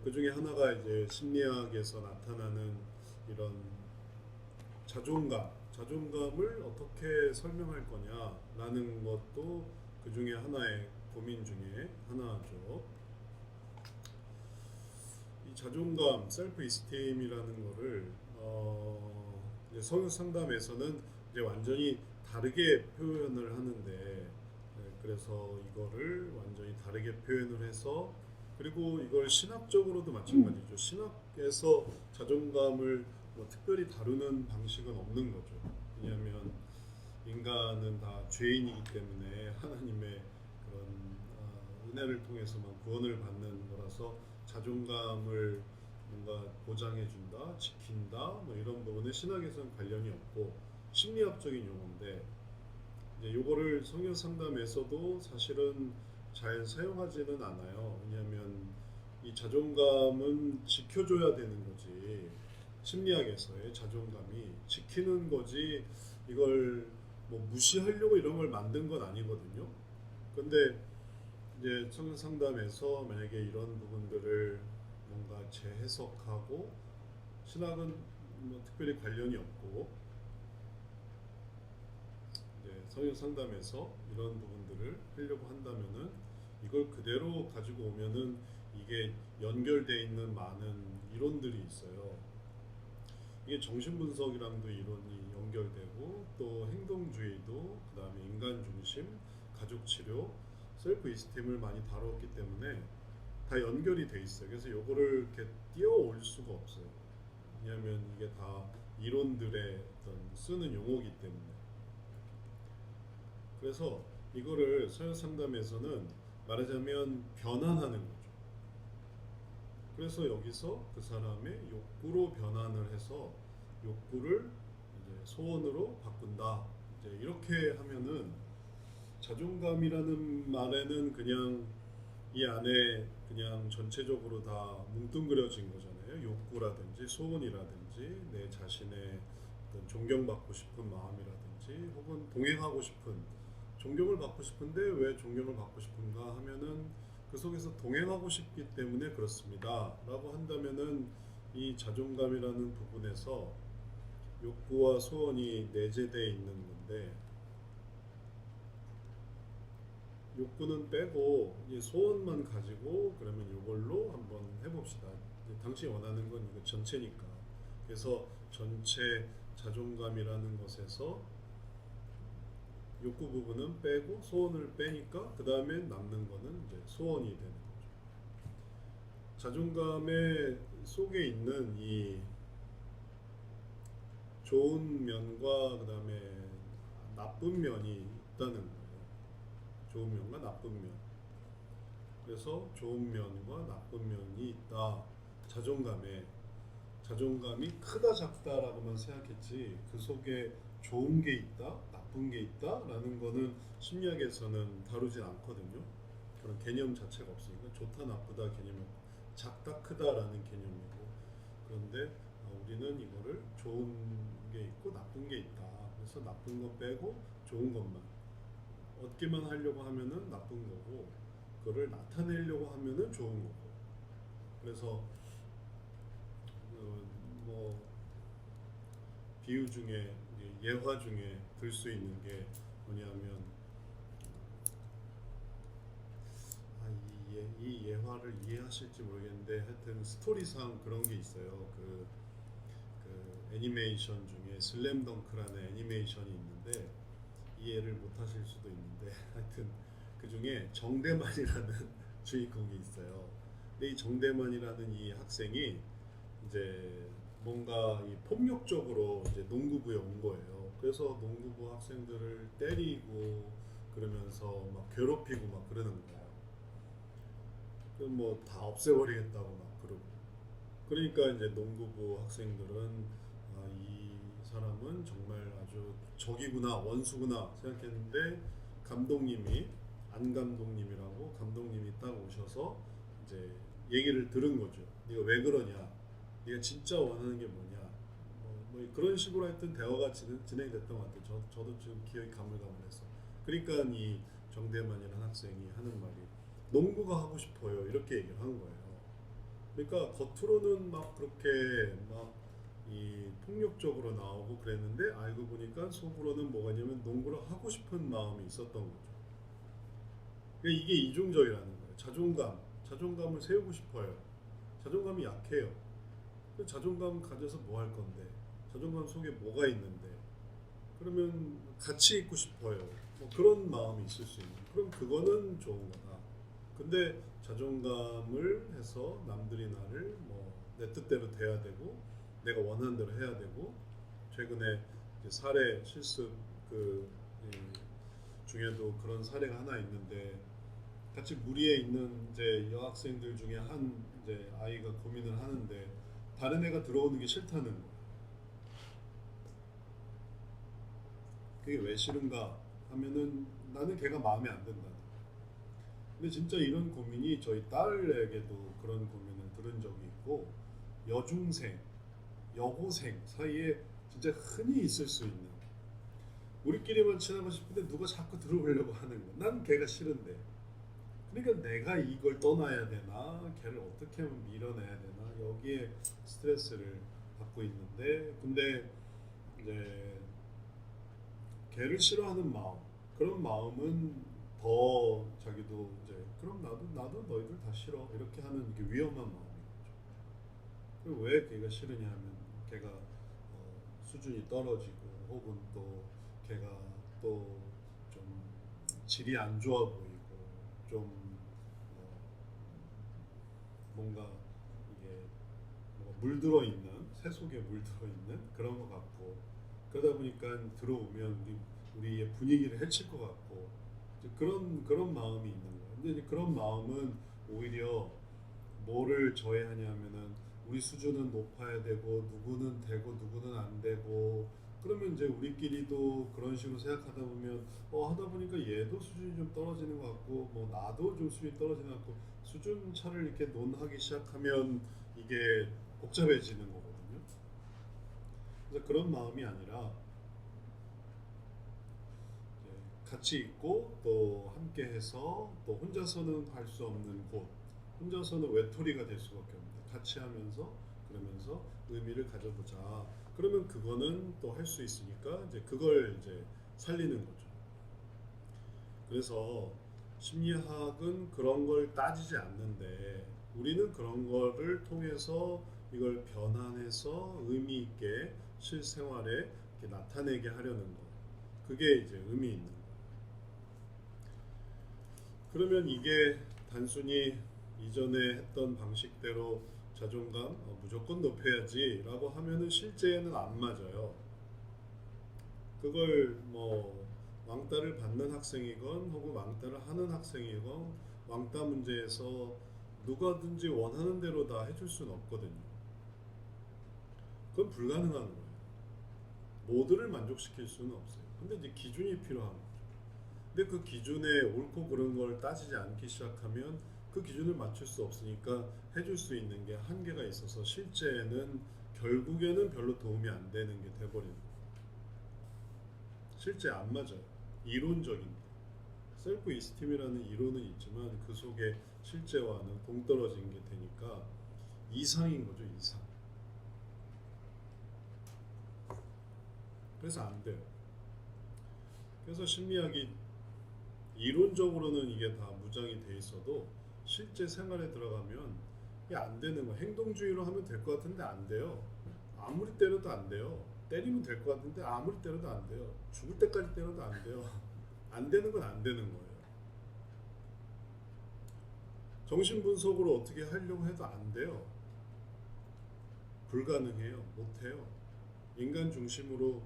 그 중에 하나가 이제 심리학에서 나타나는 이런 자존감을 어떻게 설명할 거냐라는 것도 그 중에 하나의 고민 중에 하나죠. 이 자존감, 셀프 이스팀이라는 거를 이제 성역 상담에서는 이제 완전히 다르게 표현을 하는데, 그래서 이거를 완전히 다르게 표현을 해서, 그리고 이걸 신학적으로도 마찬가지죠. 신학에서 자존감을 뭐 특별히 다루는 방식은 없는 거죠. 왜냐하면 인간은 다 죄인이기 때문에 하나님의 그런 은혜를 통해서만 구원을 받는 거라서 자존감을 뭔가 보장해준다, 지킨다, 뭐 이런 부분에 신학에서는 관련이 없고 심리학적인 용어인데, 이제 요거를 성경 상담에서도 사실은 잘 사용하지는 않아요. 왜냐하면 이 자존감은 지켜줘야 되는 거지. 심리학에서의 자존감이 지키는 거지, 이걸 뭐 무시하려고 이런 걸 만든 건 아니거든요. 근데 이제 성경 상담에서 만약에 이런 부분들을 뭔가 재해석하고, 신학은 뭐 특별히 관련이 없고 이제 성경 상담에서 이런 부분들을 하려고 한다면은 이걸 그대로 가지고 오면은 이게 연결되어 있는 많은 이론들이 있어요. 이게 정신분석이랑도 이론이 연결되고, 또 행동주의도, 그 다음에 인간중심, 가족치료, 셀프 이스팀을 많이 다뤘기 때문에 다 연결이 돼 있어요. 그래서 요거를 이렇게 띄워올 수가 없어요. 왜냐하면 이게 다 이론들의 어떤 쓰는 용어이기 때문에. 그래서 이거를 서열 상담에서는 말하자면 변환하는 거죠. 그래서 여기서 그 사람의 욕구로 변환을 해서 욕구를 이제 소원으로 바꾼다. 이제 이렇게 하면은 자존감이라는 말에는 그냥 이 안에 그냥 전체적으로 다 뭉뚱그려진 거잖아요. 욕구라든지 소원이라든지 내 자신의 어떤 존경받고 싶은 마음이라든지, 혹은 동행하고 싶은, 존경을 받고 싶은데 왜 존경을 받고 싶은가 하면은 그 속에서 동행하고 싶기 때문에 그렇습니다 라고 한다면은, 이 자존감이라는 부분에서 욕구와 소원이 내재되어 있는 건데, 욕구는 빼고 이 소원만 가지고 그러면 이걸로 한번 해봅시다. 당신이 원하는 건 이거 전체니까. 그래서 전체 자존감이라는 것에서 욕구 부분은 빼고 소원을 빼니까 그 다음에 남는 거는 이제 소원이 되는 거죠. 자존감의 속에 있는 이 좋은 면과 그 다음에 나쁜 면이 있다는 거예요. 좋은 면과 나쁜 면. 그래서 좋은 면과 나쁜 면이 있다. 자존감에, 자존감이 크다 작다라고만 생각했지 그 속에 좋은 게 있다, 나쁜 게 있다라는 거는 심리학에서는 다루진 않거든요. 그런 개념 자체가 없으니까 좋다 나쁘다 개념이 없고, 작다 크다라는 개념이고. 그런데 우리는 이거를 좋은 게 있고 나쁜 게 있다. 그래서 나쁜 거 빼고 좋은 것만 얻기만 하려고 하면은 나쁜 거고, 그거를 나타내려고 하면은 좋은 거고. 그래서 뭐 비유 중에, 예화 중에 들 수 있는 게 뭐냐면, 이 예화를 이해하실지 모르겠는데 하여튼 스토리상 그런 게 있어요. 그 애니메이션 중에 슬램덩크라는 애니메이션이 있는데, 이해를 못 하실 수도 있는데 하여튼 그 중에 정대만이라는 주인공이 있어요. 근데 이 정대만이라는 이 학생이 이제 뭔가 이 폭력적으로 이제 농구부에 온 거예요. 그래서 농구부 학생들을 때리고 그러면서 막 괴롭히고 막 그러는 거예요. 그럼 뭐 다 없애버리겠다고 막 그러고. 그러니까 이제 농구부 학생들은 이 사람은 정말 아주 적이구나, 원수구나 생각했는데, 감독님이, 안 감독님이라고 감독님이 딱 오셔서 이제 얘기를 들은 거죠. 네가 왜 그러냐? 네가 진짜 원하는 게 뭐냐? 뭐 그런 식으로 하여튼 대화가 진행됐던 것 같아요. 저도 지금 기억이 가물가물해서. 그러니까 이 정대만이라는 학생이 하는 말이 농구가 하고 싶어요. 이렇게 얘기를 한 거예요. 그러니까 겉으로는 막 그렇게 막 이 폭력적으로 나오고 그랬는데 알고 보니까 속으로는 뭐가 있냐면 농구를 하고 싶은 마음이 있었던 거죠. 그러니까 이게 이중적이라는 거예요. 자존감을 세우고 싶어요. 자존감이 약해요. 그 자존감 가져서 뭐 할 건데? 자존감 속에 뭐가 있는데? 그러면 같이 있고 싶어요. 뭐 그런 마음이 있을 수 있는. 그럼 그거는 좋은 거다. 근데 자존감을 해서 남들이 나를 뭐 내 뜻대로 돼야 되고 내가 원하는 대로 해야 되고 최근에 이제 사례 실습 그 중에도 그런 사례가 하나 있는데 같이 무리에 있는 이제 여학생들 중에 한 이제 아이가 고민을 하는데 다른 애가 들어오는 게 싫다는 거. 그게 왜 싫은가 하면은 나는 걔가 마음에 안 든다. 근데 진짜 이런 고민이 저희 딸에게도 그런 고민을 들은 적이 있고 여중생, 여고생 사이에 진짜 흔히 있을 수 있는 우리끼리만 친하고 싶은데 누가 자꾸 들어오려고 하는 거. 난 걔가 싫은데. 그러니까 내가 이걸 떠나야 되나, 걔를 어떻게 하면 밀어내야 되나 여기에 스트레스를 받고 있는데 근데 이제 걔를 싫어하는 마음 그런 마음은 더 자기도 이제 그럼 나도 너희들 다 싫어 이렇게 하는 게 위험한 마음인 거죠. 그리고 왜 걔가 싫으냐 하면 걔가 수준이 떨어지고 혹은 또 걔가 또 좀 질이 안 좋아 보이고 좀 뭔가 이게 뭔가 물들어 있는 새 속에 물들어 있는 그런 것 같고 그러다 보니까 들어오면 우리의 분위기를 해칠 것 같고 그런 마음이 있는 거예요. 근데 이제 그런 마음은 오히려 뭐를 저해하냐면은 우리 수준은 높아야 되고 누구는 되고 누구는 안 되고 그러면 이제 우리끼리도 그런 식으로 생각하다 보면 하다 보니까 얘도 수준이 좀 떨어지는 것 같고 뭐 나도 좀 수준이 떨어지는 것 같고 수준 차를 이렇게 논하기 시작하면 이게 복잡해지는 거거든요. 그래서 그런 마음이 아니라 같이 있고 또 함께 해서 또 혼자서는 할 수 없는 곳 혼자서는 외톨이가 될 수밖에 없는데 같이 하면서 그러면서 의미를 가져보자 그러면 그거는 또 할 수 있으니까 이제 그걸 이제 살리는 거죠. 그래서 심리학은 그런 걸 따지지 않는데 우리는 그런 거를 통해서 이걸 변환해서 의미 있게 실생활에 이렇게 나타내게 하려는 거 그게 이제 의미 있는 거. 그러면 이게 단순히 이전에 했던 방식대로 자존감 무조건 높여야지 라고 하면은 실제는 안 맞아요. 그걸 뭐 왕따를 받는 학생이건 혹은 왕따를 하는 학생이건 왕따 문제에서 누가든지 원하는 대로 다 해줄 수는 없거든요. 그건 불가능한 거예요. 모두를 만족시킬 수는 없어요. 근데 이제 기준이 필요한 거죠. 근데 그 기준에 옳고 그른 걸 따지지 않기 시작하면 그 기준을 맞출 수 없으니까 해줄 수 있는 게 한계가 있어서 실제는 결국에는 별로 도움이 안 되는 게 돼버리는 거예요. 실제 안 맞아요. 이론적인 셀프 이스팀이라는 이론은 있지만 그 속에 실제와는 동떨어진 게 되니까 이상인 거죠, 이상. 그래서 안 돼요. 그래서 심리학이 이론적으로는 이게 다 무장이 돼 있어도 실제 생활에 들어가면 이게 안 되는 거. 행동주의로 하면 될 것 같은데 안 돼요. 아무리 때려도 안 돼요. 때리면 될 것 같은데 아무리 때려도 안 돼요. 죽을 때까지 때려도 안 돼요. 안 되는 건 안 되는 거예요. 정신분석으로 어떻게 하려고 해도 안 돼요. 불가능해요. 못해요. 인간 중심으로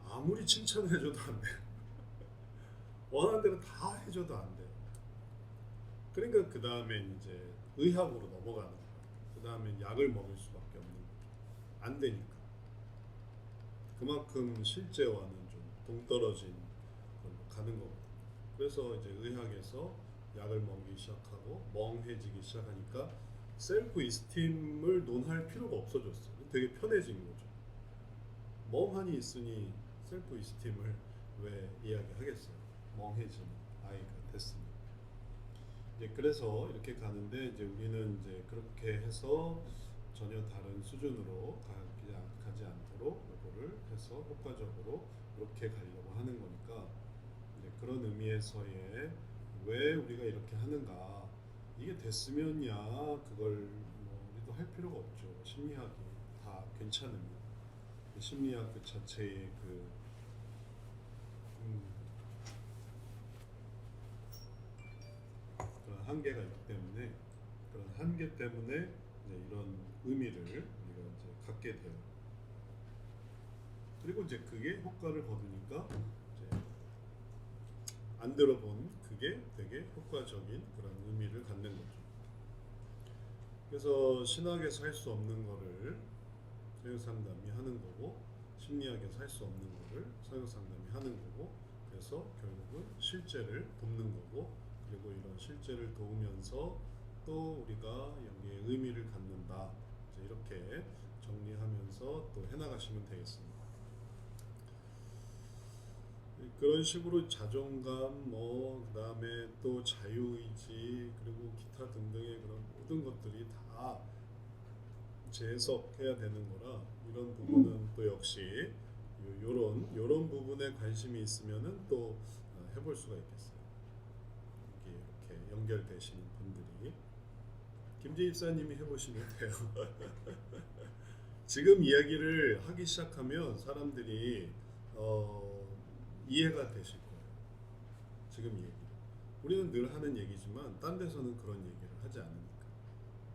아무리 칭찬해줘도 안 돼요. 원하는 대로 다 해줘도 안 돼요. 그러니까 그 다음에 이제 의학으로 넘어가는 거예요. 그 다음에 약을 먹을 수밖에 없는 거죠. 안 되니까. 그만큼 실제와는 좀 동떨어진 걸로 가는 거거든요. 그래서 이제 의학에서 약을 먹기 시작하고 멍해지기 시작하니까 셀프 이스팀을 논할 필요가 없어졌어요. 되게 편해진 거죠. 멍하니 있으니 셀프 이스팀을 왜 이야기하겠어요? 멍해진 아이가 됐으니. 이제 그래서 이렇게 가는데 이제 우리는 이제 그렇게 해서 전혀 다른 수준으로 가지 않도록 요거를 해서 효과적으로 이렇게 가려고 하는 거니까 이제 그런 의미에서의 왜 우리가 이렇게 하는가 이게 됐으면야 그걸 뭐 우리도 할 필요가 없죠. 심리학이 다 괜찮으면 심리학 그 자체의 음, 그런 한계가 있기 때문에 그런 한계 때문에 이제 이런 의미를 우리가 이제 갖게 돼요. 그리고 이제 그게 효과를 거두니까 이제 안 들어본 그게 되게 효과적인 그런 의미를 갖는 거죠. 그래서 신학에서 할 수 없는 거를 성역 상담이 하는 거고 심리학에서 할 수 없는 거를 성역 상담이 하는 거고 그래서 결국은 실제를 돕는 거고 그리고 이런 실제를 도우면서 또 우리가 여기에 의미를 갖는다. 이제 이렇게 정리하면서 또 해나가시면 되겠습니다. 그런 식으로 자존감, 뭐 그다음에 또 자유의지 그리고 기타 등등의 그런 모든 것들이 다 재해석해야 되는 거라 이런 부분은 또 역시 요런 부분에 관심이 있으면은 또 해볼 수가 있겠어요. 이렇게 연결되시는 분들이 김재 입사님이 해보시면 돼요. 지금 이야기를 하기 시작하면 사람들이 이해가 되실 거예요. 지금 얘기를. 우리는 늘 하는 얘기지만 딴 데서는 그런 얘기를 하지 않으니까.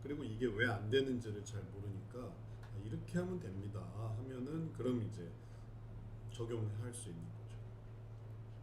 그리고 이게 왜 안 되는지를 잘 모르니까 이렇게 하면 됩니다 하면은 그럼 이제 적용을 할 수 있는